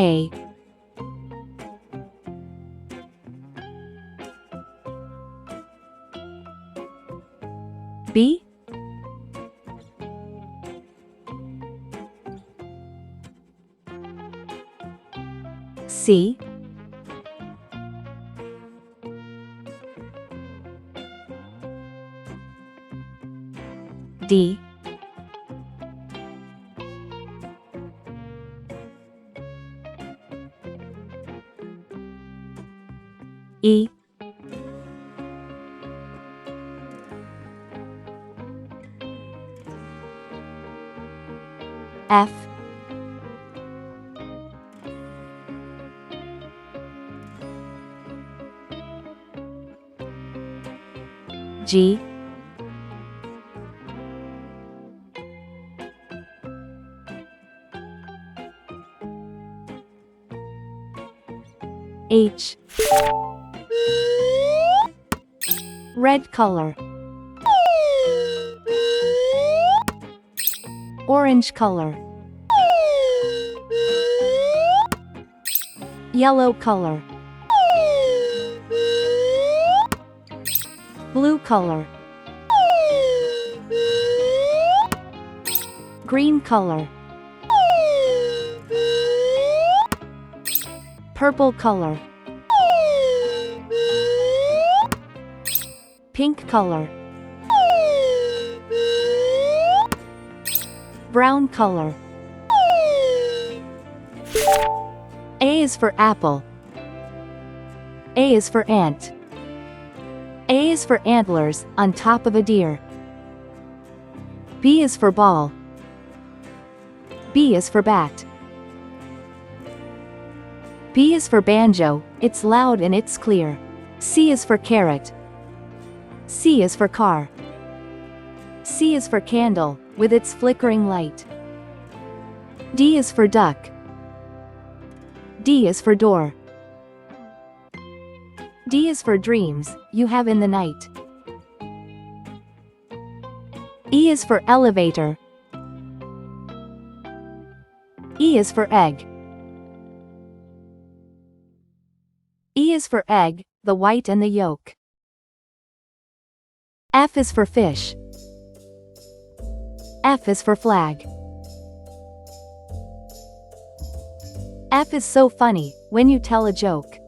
A, B, C, D, E, F, G, H. Red color. Orange color. Yellow color. Blue color. Green color. Purple color. Pink color. Brown color. A is for apple. A is for ant. A is for antlers on top of a deer. B is for ball. B is for bat. B is for banjo, it's loud and it's clear. C is for carrot. C is for car. C is for candle, with its flickering light. D is for duck. D is for door. D is for dreams, you have in the night. E is for elevator. E is for egg. E is for egg, the white and the yolk. F is for fish. F is for flag. F is so funny, when you tell a joke.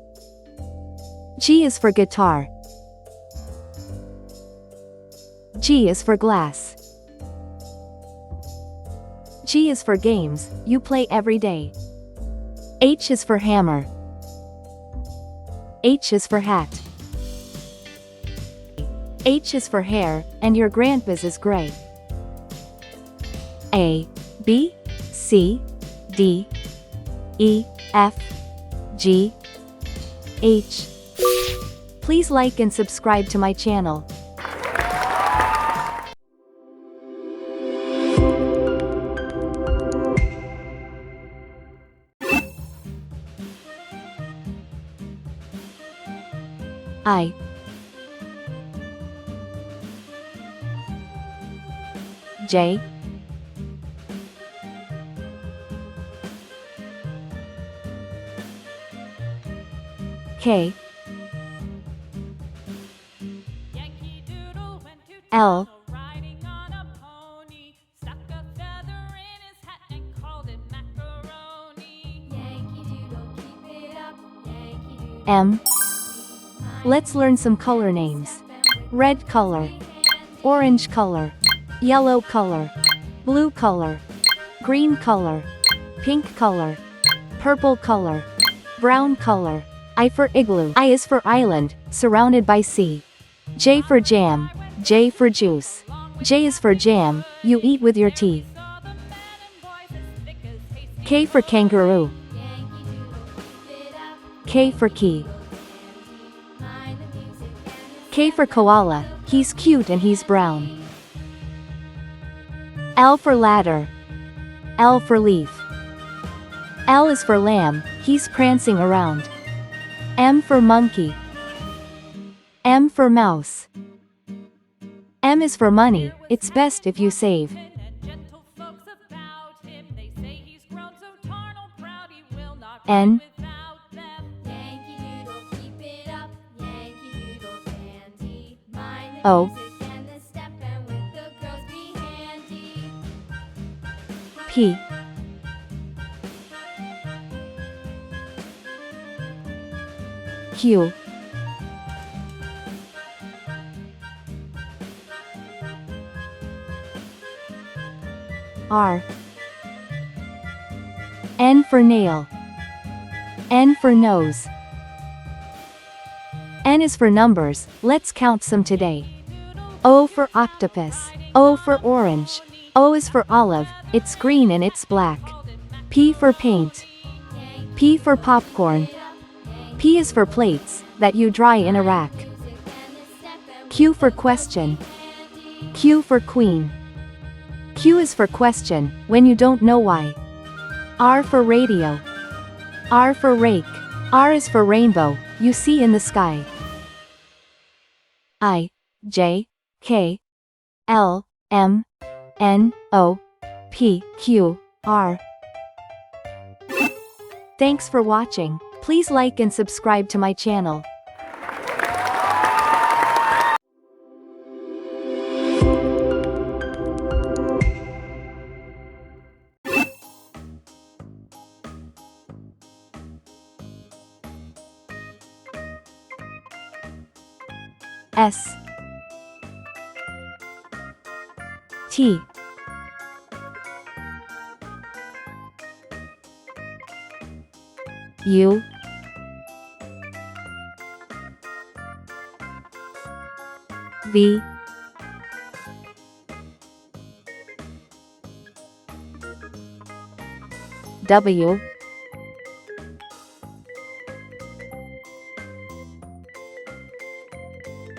G is for guitar. G is for glass. G is for games, you play every day. H is for hammer. H is for hat. H is for hair, and your grandpa's is gray. A, B, C, D, E, F, G, H. Please like and subscribe to my channel. I, J, K, L, M. Let's learn some color names. Red color. Orange color. Yellow color. Blue color. Green color. Pink color. Purple color. Brown color. I for igloo. I is for island, surrounded by sea. J for jam. J for juice. J is for jam, you eat with your teeth. K for kangaroo. K for key. K for koala, he's cute and he's brown. L for ladder. L for leaf. L is for lamb, he's prancing around. M for monkey. M for mouse. M is for money, it's best if you save. N, O, P, Q, R, N for nail, N for nose. N is for numbers, let's count some today. O for octopus, O for orange, O is for olive, it's green and it's black. P for paint, P for popcorn, P is for plates, that you dry in a rack. Q for question, Q for queen. Q is for question, when you don't know why. R for radio, R for rake, R is for rainbow, you see in the sky. I, J, K, L, M, N, O, P, Q, R. Thanks for watching. Please like and subscribe to my channel. S, T, U, V, W,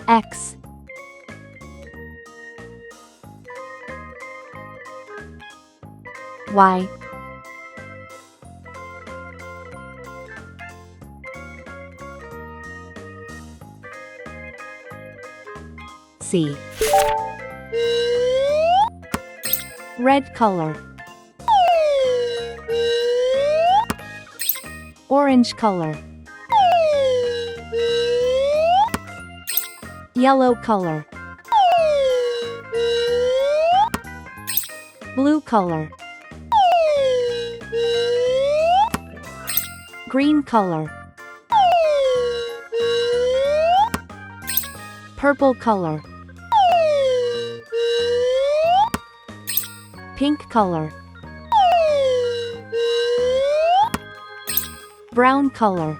X, Y, C. Red color, orange color, yellow color, blue color, green color, purple color, pink color, brown color,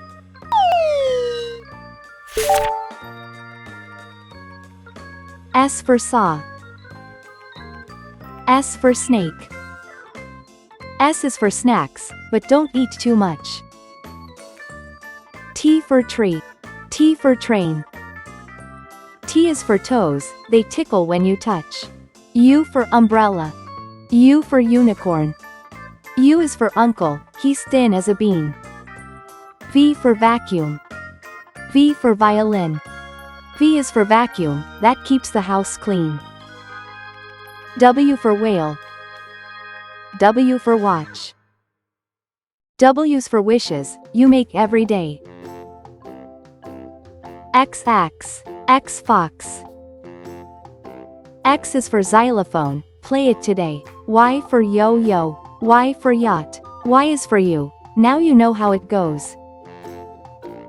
S for saw, S for snake. S is for snacks, but don't eat too much. T for tree, T for train. T is for toes, they tickle when you touch. U for umbrella, U for unicorn. U is for uncle, he's thin as a bean. V for vacuum, V for violin. V is for vacuum, that keeps the house clean. W for whale, W for watch. W's for wishes, you make every day. X axe, X fox. X is for xylophone, play it today. Y for yo-yo, Y for yacht. Y is for you, now you know how it goes.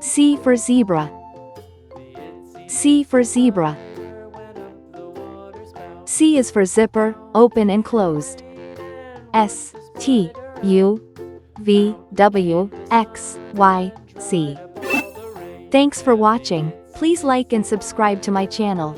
C for zebra, C for zebra. C is for zipper, open and closed. S, T, U, V, W, X, Y, Z. Thanks for watching. Please like and subscribe to my channel.